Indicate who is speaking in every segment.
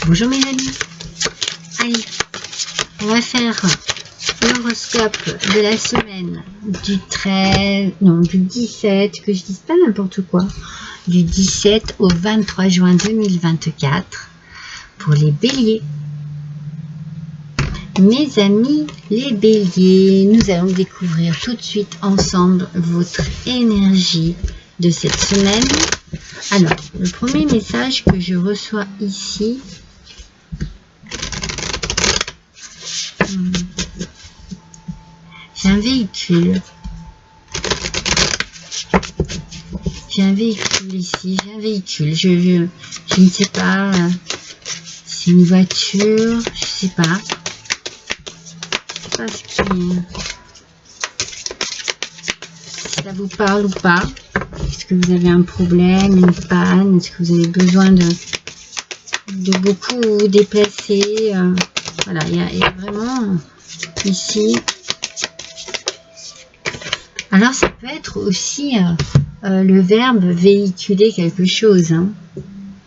Speaker 1: Bonjour mes amis. Allez, on va faire l'horoscope de la semaine du 13, non du 17, que je dise pas n'importe quoi, du 17 au 23 juin 2024 pour les béliers. Mes amis les béliers, nous allons découvrir tout de suite ensemble votre énergie de cette semaine. Alors, le premier message que je reçois ici, j'ai un véhicule. J'ai un véhicule ici, j'ai un véhicule. Je ne sais pas, c'est une voiture, je sais pas. Je sais pas si ça vous parle ou pas. Est-ce que vous avez un problème, une panne? Est-ce que vous avez besoin de beaucoup vous déplacer? Voilà, il y a vraiment ici. Alors ça peut être aussi le verbe véhiculer quelque chose. Hein.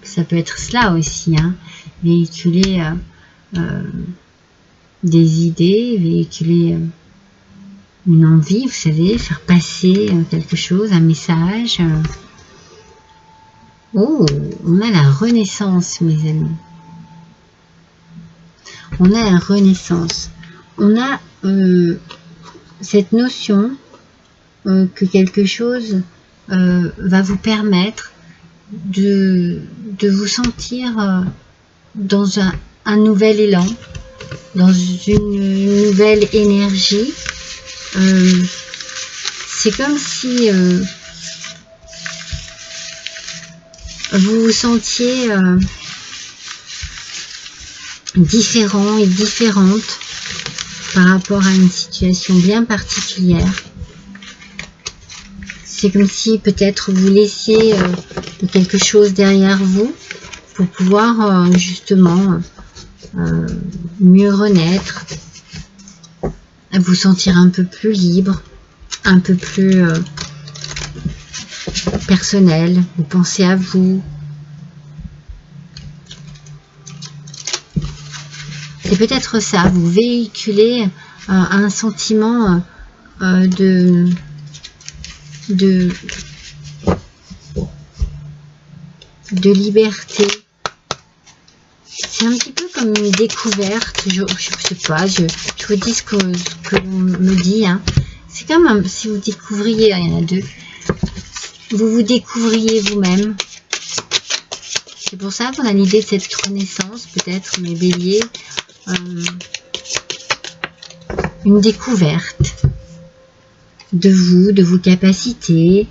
Speaker 1: Ça peut être cela aussi. Hein. Véhiculer des idées, véhiculer une envie, vous savez, faire passer quelque chose, un message. Oh, on a la renaissance, mes amis. On a la renaissance. On a cette notion que quelque chose va vous permettre de vous sentir dans un nouvel élan, dans une nouvelle énergie. C'est comme si vous vous sentiez différent et différente par rapport à une situation bien particulière. C'est comme si peut-être vous laissiez quelque chose derrière vous pour pouvoir justement mieux renaître, vous sentir un peu plus libre, un peu plus personnel, vous pensez à vous. C'est peut-être ça, vous véhiculez un sentiment de liberté. C'est un petit peu comme une découverte, je sais pas, je vous dis ce que l'on me dit. Hein. C'est comme si vous découvriez, il y en a deux, vous découvriez vous-même. C'est pour ça qu'on a l'idée de cette renaissance, peut-être, mes béliers, une découverte de vos capacités,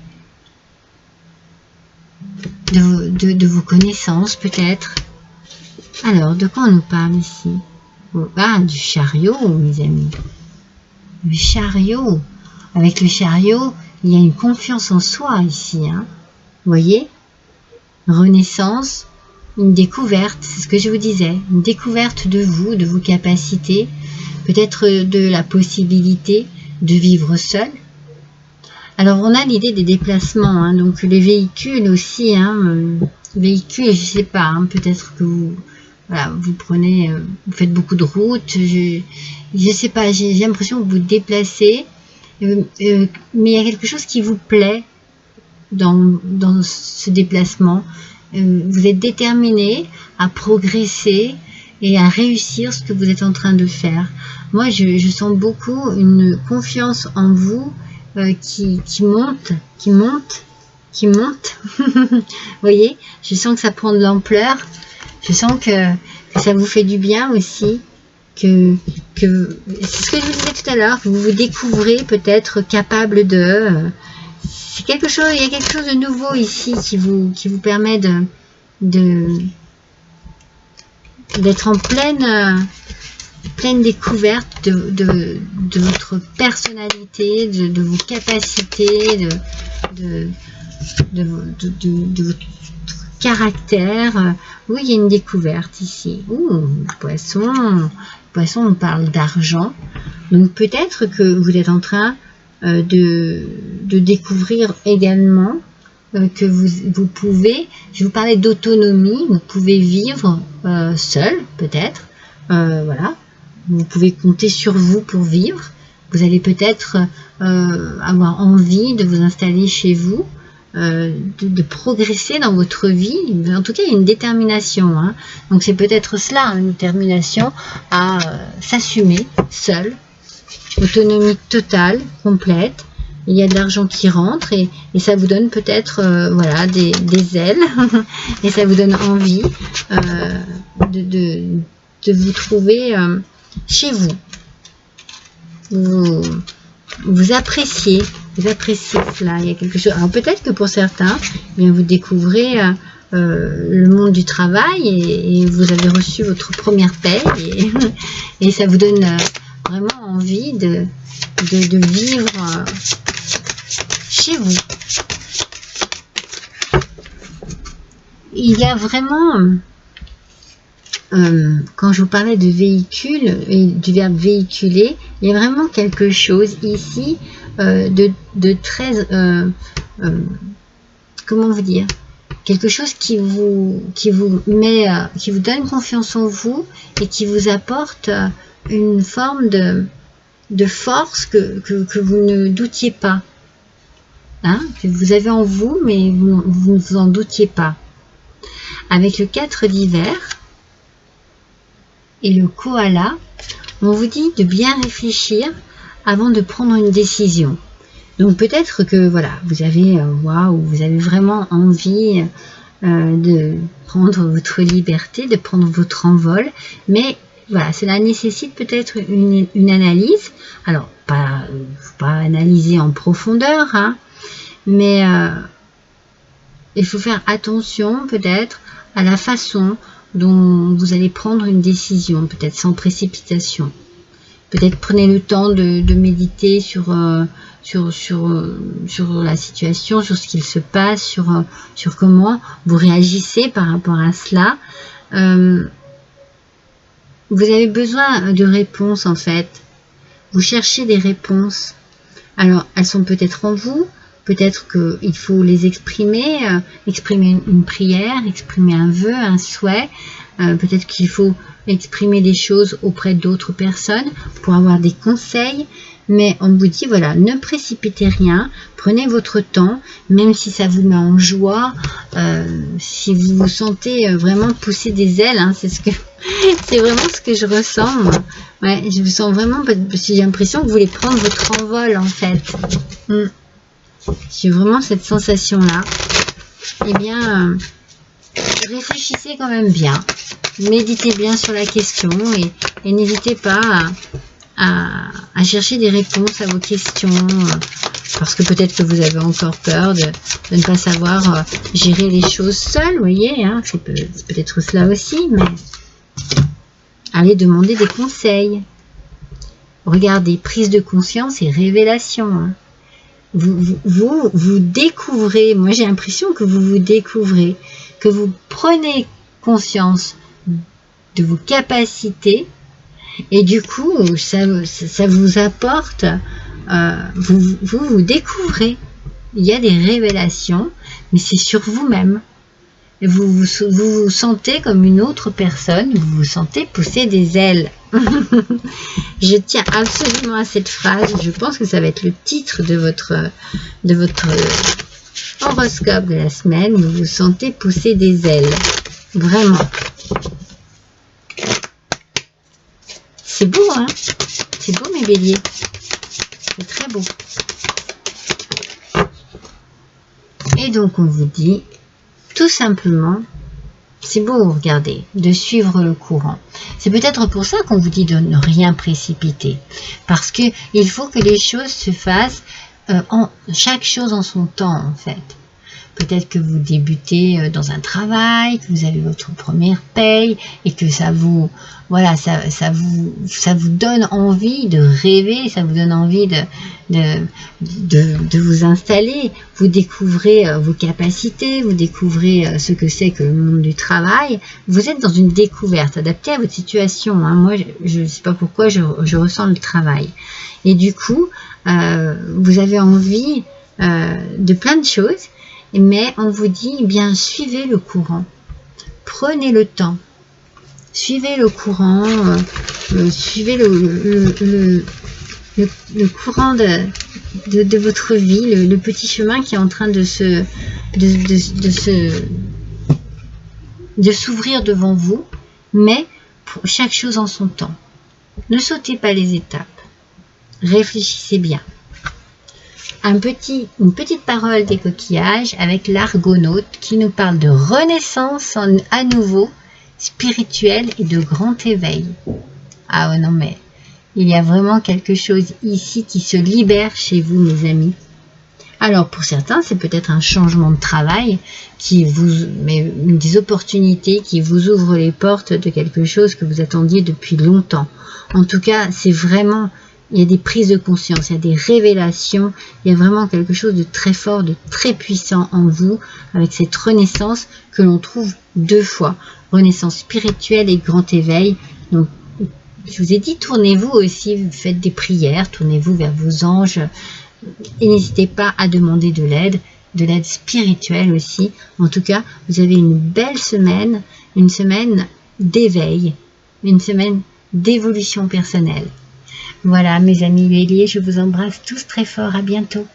Speaker 1: de vos connaissances, peut-être. Alors, de quoi on nous parle ici? Ah, du chariot, mes amis. Le chariot. Avec le chariot, il y a une confiance en soi ici. Hein. Vous voyez? Renaissance, une découverte, c'est ce que je vous disais. Une découverte de vous, de vos capacités. Peut-être de la possibilité de vivre seul. Alors, on a l'idée des déplacements. Hein, donc, les véhicules aussi. Hein, véhicules, je sais pas. Hein, peut-être que vous... Voilà, vous prenez, vous faites beaucoup de routes, je sais pas, j'ai l'impression que vous vous déplacez, mais il y a quelque chose qui vous plaît dans ce déplacement. Vous êtes déterminé à progresser et à réussir ce que vous êtes en train de faire. Moi, je sens beaucoup une confiance en vous qui monte. Vous voyez, je sens que ça prend de l'ampleur. Je sens que ça vous fait du bien aussi, que c'est ce que je vous disais tout à l'heure, que vous vous découvrez peut-être capable de... c'est quelque chose, il y a quelque chose de nouveau ici qui vous permet d'être en pleine découverte de votre personnalité, de vos capacités, de votre caractère. Oui, il y a une découverte ici. Ouh, poisson, on parle d'argent. Donc peut-être que vous êtes en train de découvrir également que vous pouvez, je vous parlais d'autonomie, vous pouvez vivre seul peut-être, voilà, vous pouvez compter sur vous pour vivre, vous allez peut-être avoir envie de vous installer chez vous, de progresser dans votre vie, en tout cas il y a une détermination, hein. Donc c'est peut-être cela, une détermination à s'assumer seul, autonomie totale, complète. Il y a de l'argent qui rentre et ça vous donne peut-être voilà, des ailes et ça vous donne envie de vous trouver chez vous. Vous appréciez cela. Il y a quelque chose. Alors peut-être que pour certains, eh bien, vous découvrez le monde du travail et vous avez reçu votre première paie et ça vous donne vraiment envie de vivre chez vous. Il y a vraiment, quand je vous parlais de véhicule et du verbe véhiculer, il y a vraiment quelque chose ici de très, comment vous dire, quelque chose qui vous met, qui vous donne confiance en vous et qui vous apporte une forme de force que vous ne doutiez pas. Hein, que vous avez en vous, mais vous ne vous en doutiez pas. Avec le 4 d'hiver et le koala, on vous dit de bien réfléchir avant de prendre une décision. Donc peut-être que voilà, vous avez vous avez vraiment envie de prendre votre liberté, de prendre votre envol, mais voilà, cela nécessite peut-être une analyse. Alors pas analyser en profondeur, hein, mais il faut faire attention peut-être à la façon dont vous allez prendre une décision, peut-être sans précipitation. Peut-être prenez le temps de méditer sur la situation, sur ce qu'il se passe, sur comment vous réagissez par rapport à cela. Vous avez besoin de réponses en fait. Vous cherchez des réponses. Alors, elles sont peut-être en vous. Peut-être qu'il faut les exprimer, exprimer une prière, exprimer un vœu, un souhait. Peut-être qu'il faut exprimer des choses auprès d'autres personnes pour avoir des conseils. Mais on vous dit, voilà, ne précipitez rien, prenez votre temps, même si ça vous met en joie, si vous vous sentez vraiment pousser des ailes, hein, c'est vraiment ce que je ressens. Moi. Ouais, je vous sens vraiment, parce que j'ai l'impression que vous voulez prendre votre envol en fait. J'ai vraiment cette sensation-là. Eh bien, réfléchissez quand même bien. Méditez bien sur la question et n'hésitez pas à chercher des réponses à vos questions. Parce que peut-être que vous avez encore peur de ne pas savoir gérer les choses seul, vous voyez. Hein, c'est peut-être cela aussi, mais allez demander des conseils. Regardez, prise de conscience et révélation. Hein. Vous découvrez, moi j'ai l'impression que vous vous découvrez, que vous prenez conscience de vos capacités et du coup ça vous apporte, vous découvrez, il y a des révélations, mais c'est sur vous-même. Vous vous sentez comme une autre personne, vous vous sentez pousser des ailes. Je tiens absolument à cette phrase, je pense que ça va être le titre de votre horoscope de la semaine, vous vous sentez pousser des ailes. Vraiment. C'est beau, hein? C'est beau mes béliers. C'est très beau. Et donc on vous dit tout simplement, c'est beau, regardez, de suivre le courant. C'est peut-être pour ça qu'on vous dit de ne rien précipiter. Parce que il faut que les choses se fassent, chaque chose en son temps, en fait. Peut-être que vous débutez dans un travail, que vous avez votre première paye et que ça vous, voilà, ça vous donne envie de rêver, ça vous donne envie de vous installer. Vous découvrez vos capacités, vous découvrez ce que c'est que le monde du travail. Vous êtes dans une découverte adaptée à votre situation. Hein. Moi, je ne sais pas pourquoi je ressens le travail. Et du coup, vous avez envie de plein de choses. mais on vous dit, eh bien, suivez le courant. Prenez le temps. Suivez le courant, suivez le courant de votre vie, le petit chemin qui est en train de s'ouvrir devant vous, mais pour chaque chose en son temps. Ne sautez pas les étapes. Réfléchissez bien. Une petite parole des coquillages avec l'Argonaute qui nous parle de renaissance à nouveau, spirituelle et de grand éveil. Ah non mais, il y a vraiment quelque chose ici qui se libère chez vous, mes amis. Alors pour certains, c'est peut-être un changement de travail, mais des opportunités qui vous ouvrent les portes de quelque chose que vous attendiez depuis longtemps. En tout cas, c'est vraiment, il y a des prises de conscience, il y a des révélations, il y a vraiment quelque chose de très fort, de très puissant en vous, avec cette renaissance que l'on trouve 2 fois. Renaissance spirituelle et grand éveil. Donc, je vous ai dit, tournez-vous aussi, faites des prières, tournez-vous vers vos anges, et n'hésitez pas à demander de l'aide spirituelle aussi. En tout cas, vous avez une belle semaine, une semaine d'éveil, une semaine d'évolution personnelle. Voilà, mes amis béliers, je vous embrasse tous très fort, à bientôt.